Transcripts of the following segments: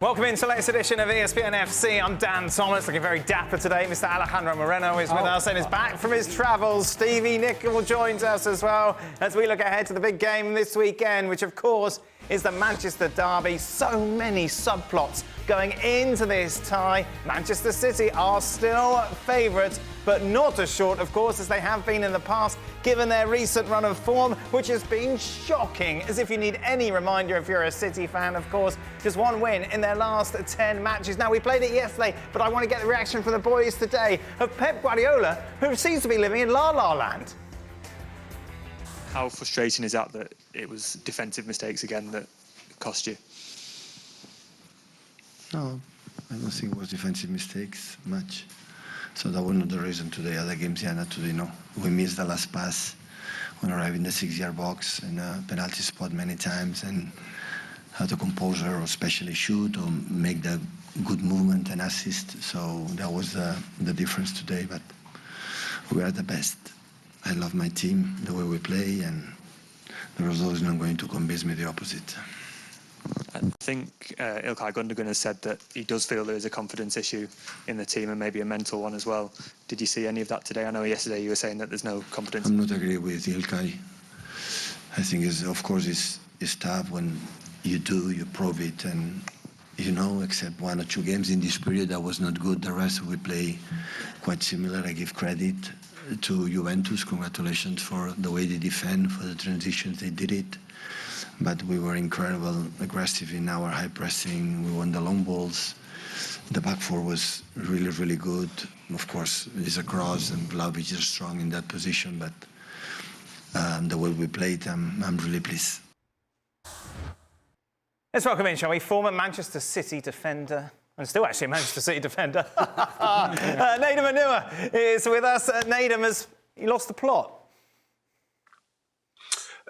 Welcome into the latest edition of ESPN FC. I'm Dan Thomas, looking very dapper today. Mr. Alejandro Moreno is with us and is back from his travels. Stevie Nicol joins us as well as we look ahead to the big game this weekend, which of course is the Manchester derby. So many subplots going into this tie. Manchester City are still favourites, but not as short, of course, as they have been in the past, given their recent run of form, which has been shocking. As if you need any reminder if you're a City fan, of course, just one win in their last 10 matches. Now, we played it yesterday, but I want to get the reaction from the boys today of Pep Guardiola, who seems to be living in La La Land. How frustrating is that it was defensive mistakes again that cost you? No, I don't think it was defensive mistakes much. So that was not the reason today. Other games, yeah, not today, no. We missed the last pass when arriving in the 6-yard box in a penalty spot many times, and how to compose her, or especially shoot, or make the good movement and assist. So that was the difference today, but we are the best. I love my team, the way we play, and the result is not going to convince me the opposite. I think Ilkay Gundogan has said that he does feel there is a confidence issue in the team and maybe a mental one as well. Did you see any of that today? I know yesterday you were saying that there's no confidence. I'm not agree with Ilkay. I think of course it's tough when you prove it, and except 1 or 2 games in this period that was not good. The rest we play quite similar. I give credit to Juventus. Congratulations for the way they defend, for the transitions they did it. But we were incredible, aggressive in our high pressing. We won the long balls. The back four was really, really good. Of course, it's a cross, and Vlahovic is strong in that position. But the way we played, I'm really pleased. Let's welcome in, shall we? Former Manchester City defender, and still actually a Manchester City defender, Nedum Onuoha is with us. Nedum, has he lost the plot?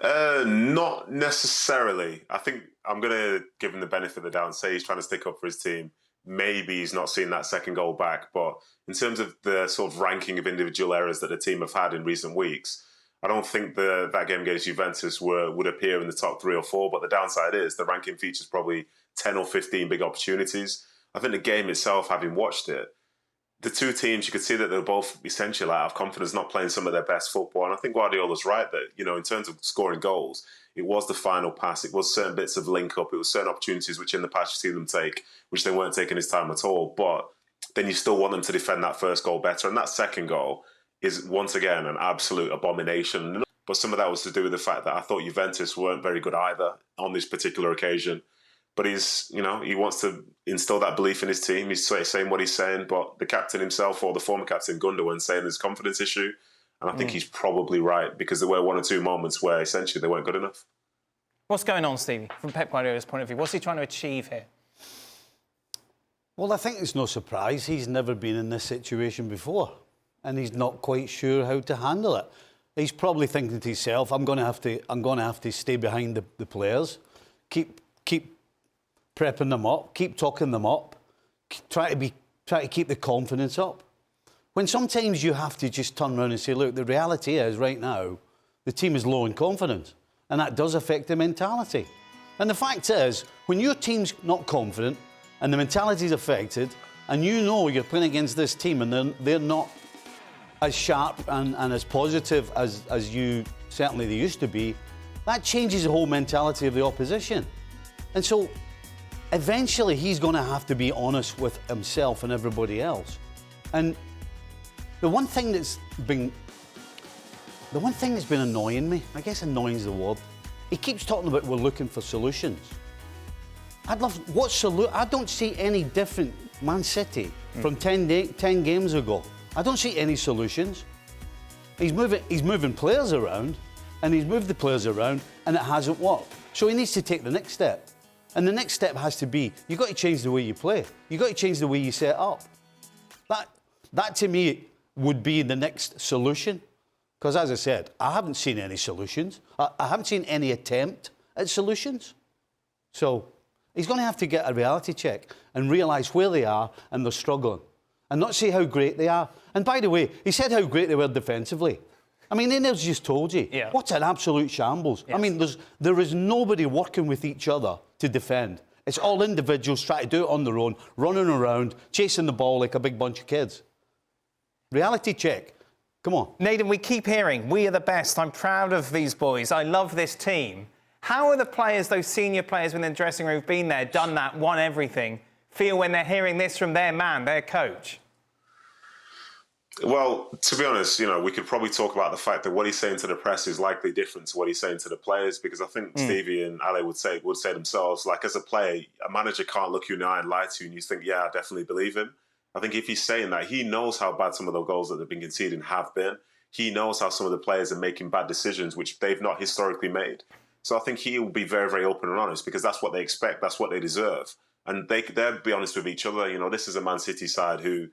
Not necessarily. I think I'm going to give him the benefit of the doubt and say he's trying to stick up for his team. Maybe he's not seen that second goal back, but in terms of the sort of ranking of individual errors that the team have had in recent weeks, I don't think that game against Juventus would appear in the top 3 or 4, but the downside is the ranking features probably 10 or 15 big opportunities. I think the game itself, having watched it, the two teams, you could see that they were both essentially out of confidence, not playing some of their best football. And I think Guardiola's right that, in terms of scoring goals, it was the final pass, it was certain bits of link-up, it was certain opportunities which in the past you've seen them take, which they weren't taking this time at all. But then you still want them to defend that first goal better. And that second goal is, once again, an absolute abomination. But some of that was to do with the fact that I thought Juventus weren't very good either on this particular occasion. But he wants to instill that belief in his team. He's saying what he's saying, but the captain himself, or the former captain Gundogan, saying there's a confidence issue. And I think he's probably right, because there were 1 or 2 moments where essentially they weren't good enough. What's going on, Stevie, from Pep Guardiola's point of view? What's he trying to achieve here? Well, I think it's no surprise. He's never been in this situation before, and he's not quite sure how to handle it. He's probably thinking to himself, I'm going to have to stay behind the players, keep prepping them up, keep talking them up, try to keep the confidence up. When sometimes you have to just turn around and say, look, the reality is right now the team is low in confidence, and that does affect the mentality. And the fact is, when your team's not confident and the mentality is affected, and you're playing against this team and they're not as sharp and as positive as you certainly they used to be, that changes the whole mentality of the opposition. And so eventually he's going to have to be honest with himself and everybody else. And the one thing that's been annoying me, I guess annoying's the word, he keeps talking about we're looking for solutions. I don't see any different Man City from 10 games ago. I don't see any solutions. He's moving players around, and he's moved the players around, and it hasn't worked. So he needs to take the next step. And the next step has to be, you've got to change the way you play. You've got to change the way you set up. That to me would be the next solution. Because as I said, I haven't seen any solutions. I haven't seen any attempt at solutions. So he's going to have to get a reality check and realise where they are and they're struggling. And not say how great they are. And by the way, he said how great they were defensively. I mean, Inez just told you. Yeah. What's an absolute shambles? Yes. I mean, there is nobody working with each other to defend. It's all individuals trying to do it on their own, running around, chasing the ball like a big bunch of kids. Reality check. Come on. Nedum, we keep hearing, we are the best. I'm proud of these boys. I love this team. How are the players, those senior players within the dressing room who've been there, done that, won everything, feel when they're hearing this from their man, their coach? Well, to be honest, we could probably talk about the fact that what he's saying to the press is likely different to what he's saying to the players, because I think Stevie and Ale would say themselves, like, as a player, a manager can't look you in the eye and lie to you and you think, yeah, I definitely believe him. I think if he's saying that, he knows how bad some of the goals that they've been conceding have been. He knows how some of the players are making bad decisions, which they've not historically made. So I think he will be very, very open and honest, because that's what they expect, that's what they deserve. And they'll be honest with each other. This is a Man City side who,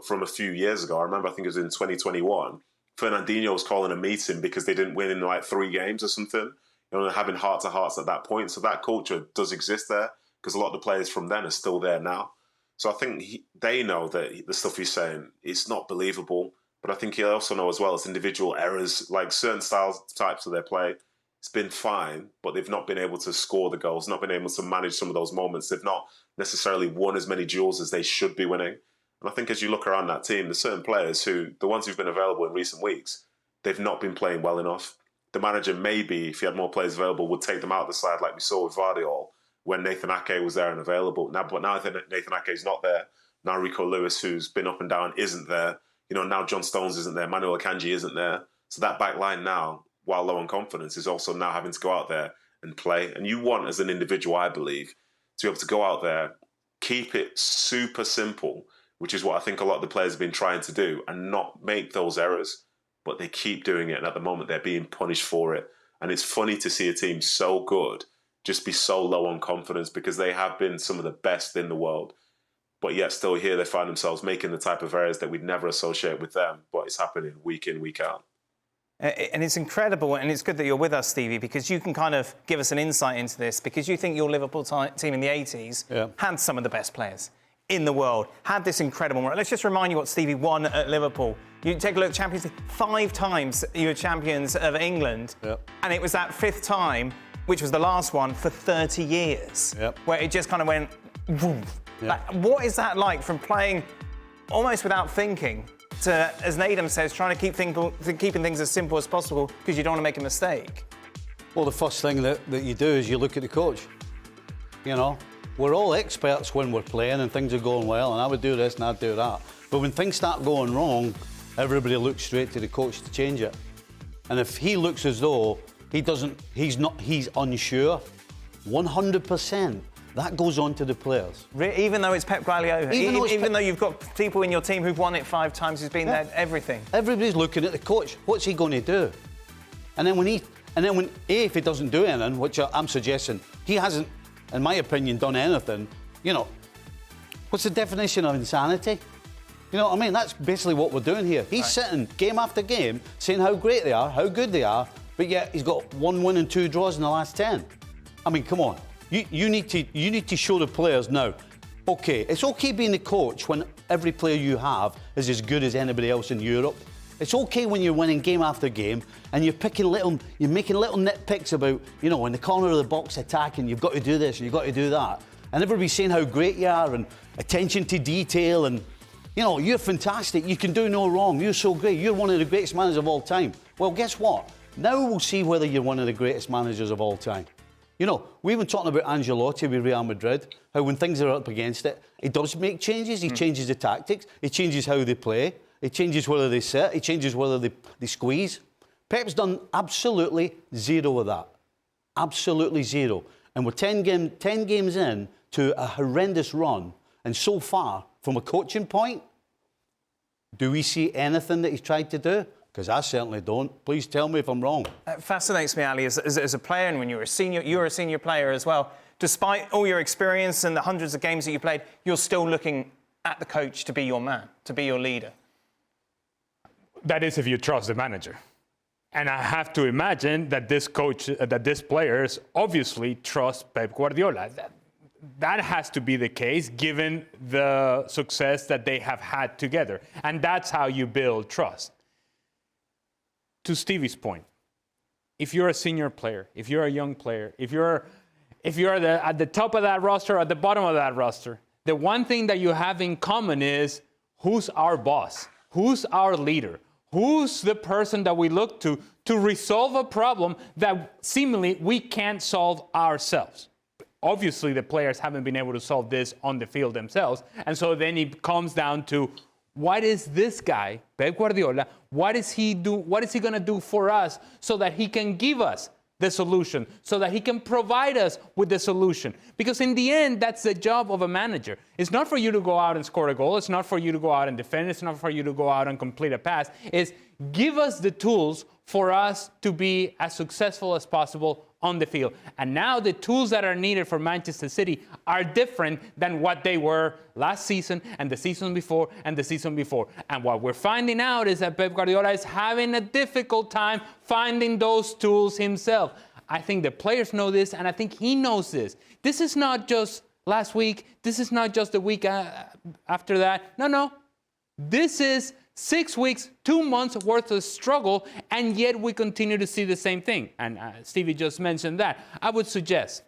from a few years ago, I remember, I think it was in 2021, Fernandinho was calling a meeting because they didn't win in like 3 games or something, having heart-to-hearts at that point. So that culture does exist there, because a lot of the players from then are still there now. So I think they know that the stuff he's saying, it's not believable. But I think he also know as well, it's individual errors, like certain types of their play. It's been fine, but they've not been able to score the goals, not been able to manage some of those moments. They've not necessarily won as many duels as they should be winning. And I think as you look around that team, there's certain players who, the ones who've been available in recent weeks, they've not been playing well enough. The manager, maybe, if he had more players available, would take them out of the side like we saw with Guardiola when Nathan Ake was there and available. But now Nathan Ake's not there. Now Rico Lewis, who's been up and down, isn't there. Now John Stones isn't there. Manuel Akanji isn't there. So that back line now, while low on confidence, is also now having to go out there and play. And you want, as an individual, I believe, to be able to go out there, keep it super simple, which is what I think a lot of the players have been trying to do, and not make those errors. But they keep doing it, and at the moment they're being punished for it. And it's funny to see a team so good just be so low on confidence, because they have been some of the best in the world. But yet still here they find themselves making the type of errors that we'd never associate with them. But it's happening week in, week out. And it's incredible, and it's good that you're with us, Stevie, because you can kind of give us an insight into this, because you think your Liverpool team in the 80s had some of the best players in the world, had this incredible... Let's just remind you what Stevie won at Liverpool. You take a look at Champions League, 5 times you were champions of England, and it was that 5th time, which was the last one, for 30 years, where it just kind of went... Like, what is that like, from playing almost without thinking to, as Nedum says, trying to keeping things as simple as possible because you don't want to make a mistake? Well, the first thing that you do is you look at the coach. We're all experts when we're playing and things are going well, and I would do this and I'd do that. But when things start going wrong, everybody looks straight to the coach to change it. And if he looks as though he's unsure, 100%. That goes on to the players. Even though it's Pep Guardiola, even though you've got people in your team who've won it 5 times, who's been there, everything. Everybody's looking at the coach. What's he going to do? And then if he doesn't do anything, which I'm suggesting, he hasn't, in my opinion, done anything. What's the definition of insanity? You know what I mean? That's basically what we're doing here. He's sitting game after game saying how great they are, how good they are, but yet he's got 1 win and 2 draws in the last 10. I mean, come on. You need to show the players now. Okay, it's okay being the coach when every player you have is as good as anybody else in Europe. It's okay when you're winning game after game and you're making little nitpicks about, in the corner of the box attacking, you've got to do this and you've got to do that. And everybody's saying how great you are and attention to detail and, you're fantastic, you can do no wrong, you're so great, you're one of the greatest managers of all time. Well, guess what? Now we'll see whether you're one of the greatest managers of all time. We've been talking about Ancelotti with Real Madrid, how when things are up against it, he does make changes, he changes the tactics, he changes how they play, he changes whether they sit, he changes whether they squeeze. Pep's done absolutely zero of that. Absolutely zero. And we're 10 games in to a horrendous run, and so far, from a coaching point, do we see anything that he's tried to do? Because I certainly don't. Please tell me if I'm wrong. It fascinates me, Ali, as a player, and when you're a senior player as well. Despite all your experience and the hundreds of games that you played, you're still looking at the coach to be your man, to be your leader. That is if you trust the manager. And I have to imagine that this coach, that these players obviously trust Pep Guardiola. That has to be the case given the success that they have had together. And that's how you build trust. To Stevie's point, if you're a senior player, if you're a young player, if you're if you're at the top of that roster or at the bottom of that roster, the one thing that you have in common is who's our boss, who's our leader, who's the person that we look to resolve a problem that seemingly we can't solve ourselves. Obviously, the players haven't been able to solve this on the field themselves. And so then it comes down to, what is this guy, Pep Guardiola, what is he going to do for us so that he can give us the solution, so that he can provide us with the solution? Because in the end, that's the job of a manager. It's not for you to go out and score a goal. It's not for you to go out and defend. It's not for you to go out and complete a pass. It's give us the tools for us to be as successful as possible on the field. And now the tools that are needed for Manchester City are different than what they were last season and the season before and the season before. And what we're finding out is that Pep Guardiola is having a difficult time finding those tools himself. I think the players know this, and I think he knows this. This is not just last week. This is not just the week after that. No. This is 6 weeks, 2 months worth of struggle, and yet we continue to see the same thing. And Stevie just mentioned that. I would suggest,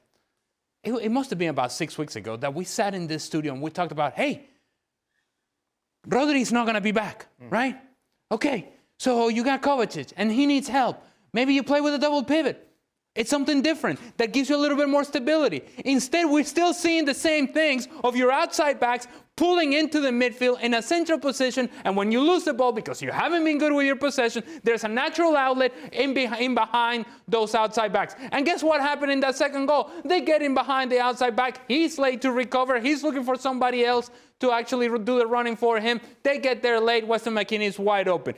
it must have been about 6 weeks ago that we sat in this studio and we talked about, hey, Rodri's not going to be back, right? Okay, so you got Kovacic, and he needs help. Maybe you play with a double pivot. It's something different that gives you a little bit more stability. Instead, we're still seeing the same things of your outside backs pulling into the midfield in a central position, and when you lose the ball because you haven't been good with your possession, there's a natural outlet in behind those outside backs. And guess what happened in that second goal? They get in behind the outside back. He's late to recover. He's looking for somebody else to actually do the running for him. They get there late. Weston McKennie is wide open.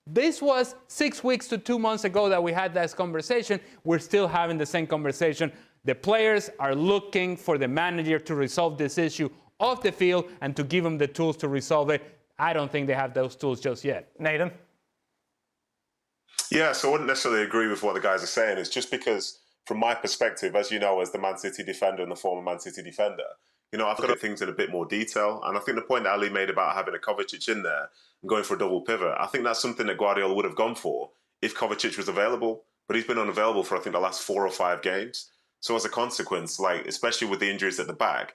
This was 6 weeks to 2 months ago that we had this conversation. We're still having the same conversation. The players are looking for the manager to resolve this issue off the field and to give them the tools to resolve it. I don't think they have those tools just yet. Nedum? Yeah, so I wouldn't necessarily agree with what the guys are saying. It's just because, from my perspective, as you know, as the Man City defender and the former Man City defender, I've got things in a bit more detail. And I think the point that Ali made about having a Kovacic in there and going for a double pivot, I think that's something that Guardiola would have gone for if Kovacic was available. But he's been unavailable for, I think, the last 4 or 5 games. So as a consequence, especially with the injuries at the back,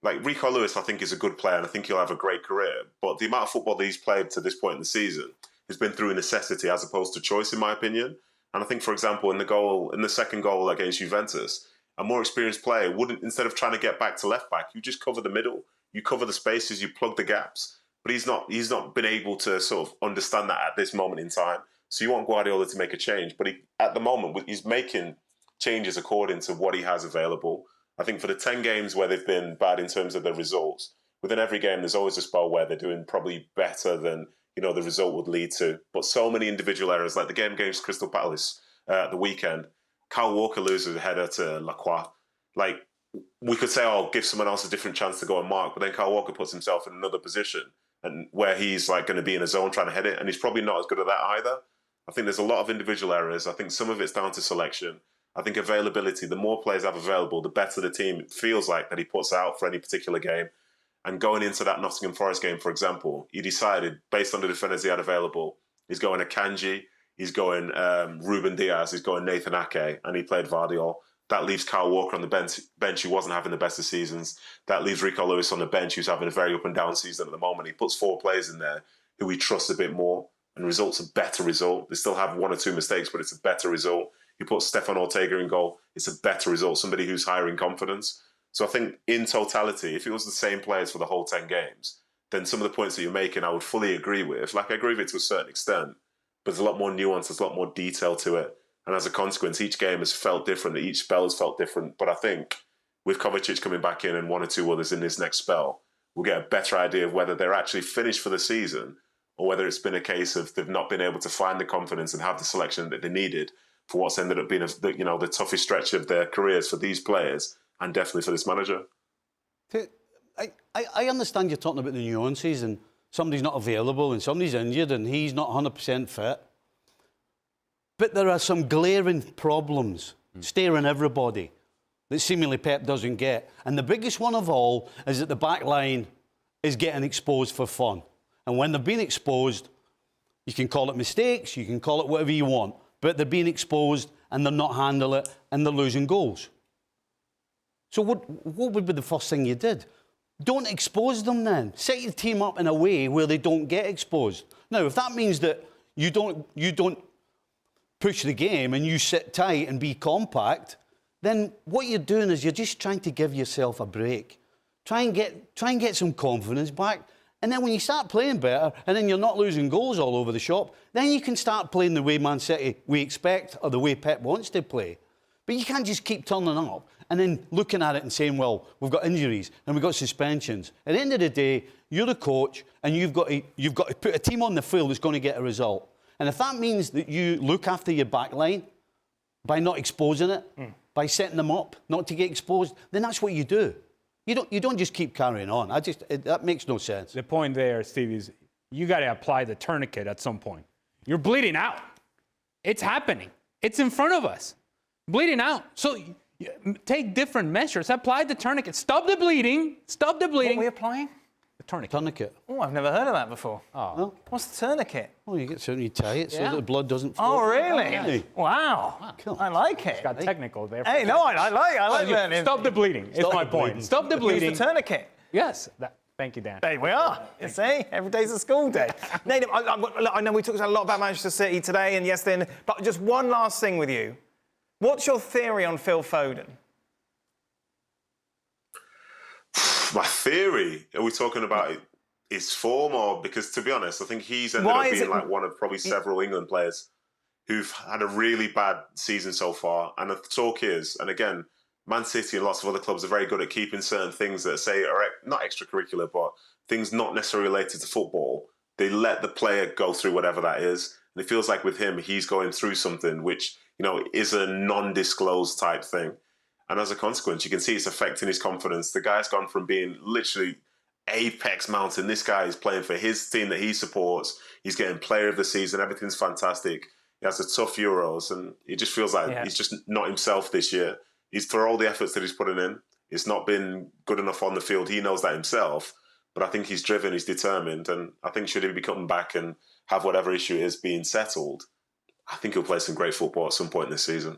Rico Lewis, I think, is a good player and I think he'll have a great career. But the amount of football that he's played to this point in the season has been through necessity as opposed to choice, in my opinion. And I think, for example, in the second goal against Juventus, a more experienced player wouldn't, instead of trying to get back to left back, you just cover the middle, you cover the spaces, you plug the gaps. But he's not been able to sort of understand that at this moment in time. So you want Guardiola to make a change, but at the moment he's making changes according to what he has available. I think for the 10 games where they've been bad in terms of the results, within every game there's always a spell where they're doing probably better than the result would lead to. But so many individual errors, like the game against Crystal Palace the weekend, Kyle Walker loses a header to Lacroix. We could say, give someone else a different chance to go and mark, but then Kyle Walker puts himself in another position and where he's going to be in a zone trying to head it, and he's probably not as good at that either. I think there's a lot of individual errors. I think some of it's down to selection. I think availability, the more players have available, the better the team feels like that he puts out for any particular game. And going into that Nottingham Forest game, for example, he decided, based on the defenders he had available, he's going Akanji, he's going Ruben Diaz, he's going Nathan Ake, and he played Vardiol. That leaves Kyle Walker on the bench who wasn't having the best of seasons. That leaves Rico Lewis on the bench who's having a very up and down season at the moment. He puts 4 players in there who he trusts a bit more, and results a better result. They still have 1 or 2 mistakes, but it's a better result. He puts Stefan Ortega in goal. It's a better result, somebody who's higher in confidence. So I think in totality, if it was the same players for the whole 10 games, then some of the points that you're making I would fully agree with. I agree with it to a certain extent, but there's a lot more nuance, there's a lot more detail to it. And as a consequence, each game has felt different, each spell has felt different. But I think with Kovacic coming back in and 1 or 2 others in this next spell, we'll get a better idea of whether they're actually finished for the season or whether it's been a case of they've not been able to find the confidence and have the selection that they needed for what's ended up being the toughest stretch of their careers for these players and definitely for this manager. I understand you're talking about the nuances and somebody's not available and somebody's injured and he's not 100% fit. But there are some glaring problems staring everybody that seemingly Pep doesn't get. And the biggest one of all is that the back line is getting exposed for fun. And when they're being exposed, you can call it mistakes, you can call it whatever you want, but they're being exposed and they're not handling it and they're losing goals. So what would be the first thing you did? Don't expose them then. Set your team up in a way where they don't get exposed. Now, if that means that you don't push the game and you sit tight and be compact, then what you're doing is you're just trying to give yourself a break. Try and get some confidence back. And then when you start playing better and then you're not losing goals all over the shop, then you can start playing the way Man City we expect or the way Pep wants to play. But you can't just keep turning up and then looking at it and saying, well, we've got injuries and we've got suspensions. At the end of the day, you're the coach and you've got to put a team on the field that's going to get a result. And if that means that you look after your back line by not exposing it, by setting them up not to get exposed, then that's what you do. You don't just keep carrying on. That makes no sense. The point there, Steve, is you got to apply the tourniquet at some point. You're bleeding out. It's happening. It's in front of us. Bleeding out. So take different measures. Apply the tourniquet. Stop the bleeding. Stop the bleeding. What are we applying? The tourniquet. Tourniquet. Oh, I've never heard of that before. Oh. No? What's the tourniquet? Oh, you get something, you tie it so Yeah. that the blood doesn't flow. Oh, really? Hey. Wow. Cool. I like it. Got technical there. Hey, no, I like learning. Stop the bleeding. It's my point. Stop the Use bleeding. the tourniquet. Yes. Thank you, Dan. There we are. You see, every day's a school day. Nedum, I know we talked a lot about Manchester City today and yesterday, but just one last thing with you. What's your theory on Phil Foden? My theory? Are we talking about his form, or because to be honest, I think he's ended up being like one of probably several England players who've had a really bad season so far. And the talk is, and again, Man City and lots of other clubs are very good at keeping certain things that say are not extracurricular, but things not necessarily related to football. They let the player go through whatever that is. And it feels like with him, he's going through something which, is a non-disclosed type thing. And as a consequence, you can see it's affecting his confidence. The guy's gone from being literally apex mountain. This guy is playing for his team that he supports. He's getting player of the season. Everything's fantastic. He has a tough Euros, and it just feels like he's just not himself this year. He's, for all the efforts that he's putting in, it's not been good enough on the field. He knows that himself. But I think he's driven, he's determined. And I think should he be coming back and have whatever issue is being settled, I think he'll play some great football at some point this season.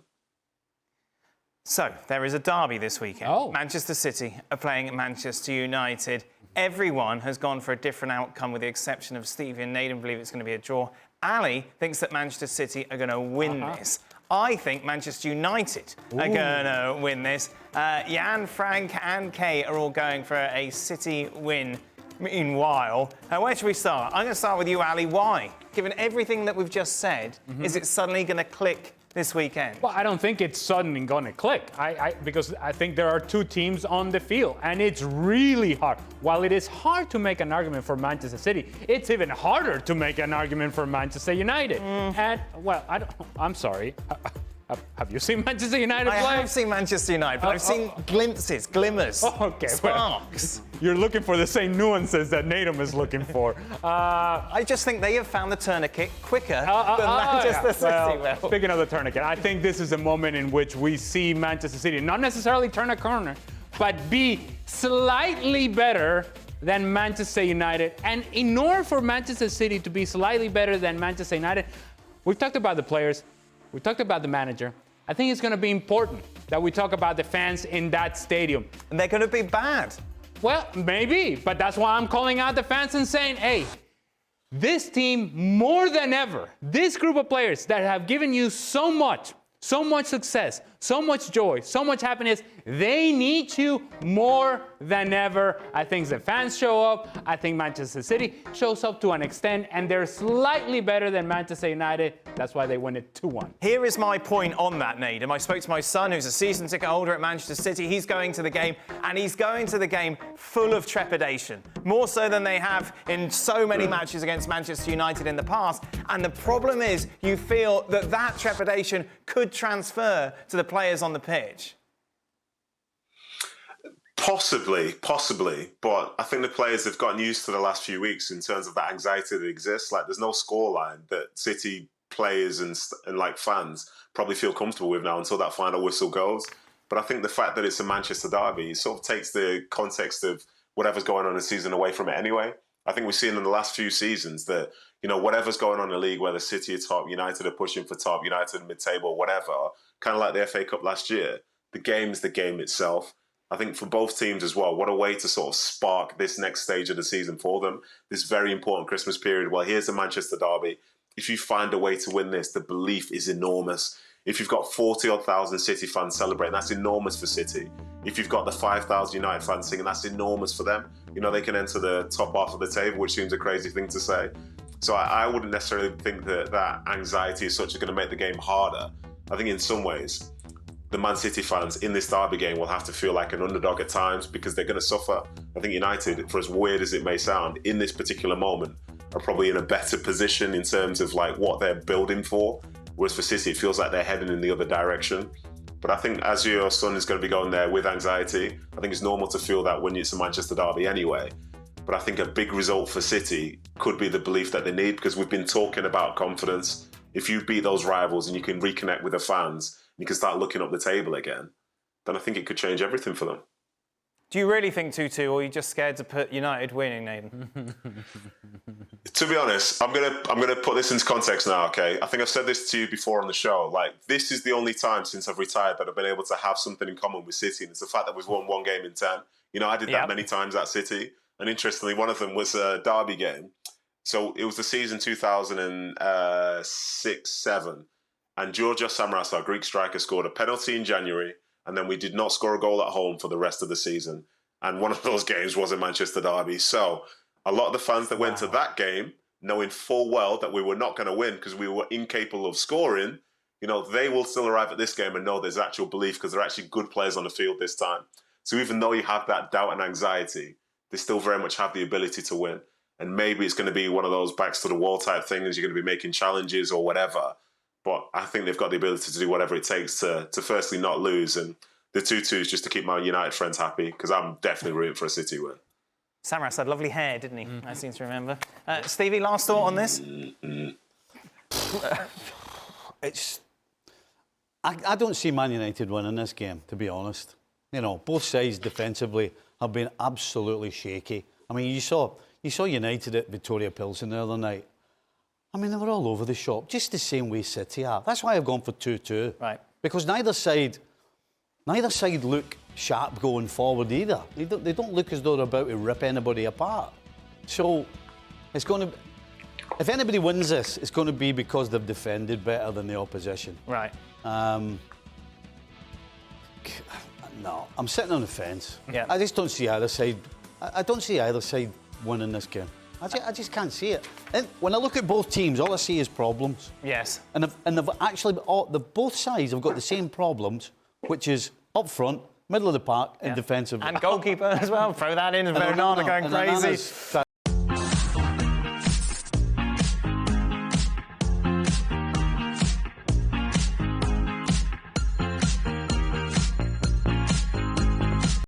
So, there is a derby this weekend. Oh. Manchester City are playing at Manchester United. Everyone has gone for a different outcome with the exception of Stevie and Nedum believe it's going to be a draw. Ali thinks that Manchester City are going to win this. I think Manchester United are going to win this. Jan, Frank and Kay are all going for a City win. Meanwhile, where should we start? I'm going to start with you, Ali. Why? Given everything that we've just said, is it suddenly going to click this weekend? Well, I don't think it's suddenly going to click. Because I think there are two teams on the field, and it's really hard. While it is hard to make an argument for Manchester City, it's even harder to make an argument for Manchester United. And well, I'm sorry. Have you seen Manchester United play? I have seen Manchester United, but I've seen glimpses, glimmers, sparks. You're looking for the same nuances that Nedum is looking for. I just think they have found the tourniquet quicker than Manchester City will. Speaking of the tourniquet, I think this is a moment in which we see Manchester City not necessarily turn a corner, but be slightly better than Manchester United. And in order for Manchester City to be slightly better than Manchester United, we've talked about the players, we talked about the manager. I think it's going to be important that we talk about the fans in that stadium. And they're going to be bad. Well, maybe, but that's why I'm calling out the fans and saying, hey, this team more than ever, this group of players that have given you so much success, so much joy, so much happiness, they need you more than ever. I think the fans show up. I think Manchester City shows up to an extent, and they're slightly better than Manchester United. That's why they win it 2-1. Here is my point on that, Nedum. I spoke to my son, who's a season ticket holder at Manchester City. He's going to the game, and he's going to the game full of trepidation, more so than they have in so many matches against Manchester United in the past. And the problem is, you feel that trepidation could transfer to the players on the pitch. Possibly, but I think the players have gotten used to the last few weeks in terms of that anxiety that exists. Like, there's no scoreline that City players and like fans probably feel comfortable with now until that final whistle goes. But I think the fact that it's a Manchester derby, it sort of takes the context of whatever's going on in the season away from it anyway. I think we've seen in the last few seasons that, whatever's going on in the league, whether City are top, United are pushing for top, United mid-table, whatever, kind of like the FA Cup last year, the game's the game itself. I think for both teams as well, what a way to sort of spark this next stage of the season for them, this very important Christmas period. Well, here's the Manchester derby. If you find a way to win this, the belief is enormous. If you've got 40-odd thousand City fans celebrating, that's enormous for City. If you've got the 5,000 United fans singing, that's enormous for them. You know, they can enter the top half of the table, which seems a crazy thing to say. So I wouldn't necessarily think that anxiety as such is going to make the game harder. I think in some ways, the Man City fans in this derby game will have to feel like an underdog at times because they're going to suffer. I think United, for as weird as it may sound, in this particular moment, are probably in a better position in terms of like what they're building for. Whereas for City, it feels like they're heading in the other direction. But I think as your son is going to be going there with anxiety, I think it's normal to feel that when it's a Manchester derby anyway. But I think a big result for City could be the belief that they need, because we've been talking about confidence. If you beat those rivals and you can reconnect with the fans, you can start looking up the table again, then I think it could change everything for them. Do you really think 2-2, or are you just scared to put United winning, Nedum? To be honest, I'm gonna put this into context now, okay? I think I've said this to you before on the show. Like, this is the only time since I've retired that I've been able to have something in common with City, and it's the fact that we've won one game in 10. You know, I did that many times at City, and interestingly, one of them was a derby game. So it was the season 2006-07, and Georgios Samaras, our Greek striker, scored a penalty in January, and then we did not score a goal at home for the rest of the season. And one of those games was a Manchester derby. So a lot of the fans that went to that game, knowing full well that we were not going to win because we were incapable of scoring, you know, they will still arrive at this game and know there's actual belief because they're actually good players on the field this time. So even though you have that doubt and anxiety, they still very much have the ability to win. And maybe it's going to be one of those backs to the wall type things. You're going to be making challenges or whatever. But I think they've got the ability to do whatever it takes to firstly not lose. And the 2-2 is just to keep my United friends happy, because I'm definitely rooting for a City win. Samaras had lovely hair, didn't he? I seem to remember. Stevie, last thought on this? I don't see Man United winning this game, to be honest. You know, both sides defensively have been absolutely shaky. I mean, you saw United at Victoria Pilsen the other night. I mean, they were all over the shop, just the same way City are. That's why I've gone for 2-2. Right. Because neither side look sharp going forward either. They don't look as though they're about to rip anybody apart. So it's going to, if anybody wins this, it's going to be because they've defended better than the opposition. Right. No, I'm sitting on the fence. Yeah. I just don't see either side. I don't see either side winning this game. I just can't see it. And when I look at both teams, all I see is problems. Yes. And they've actually, both sides have got the same problems, which is up front, middle of the park, and defensively. And goalkeeper as well. Throw that in. Bernardo going crazy.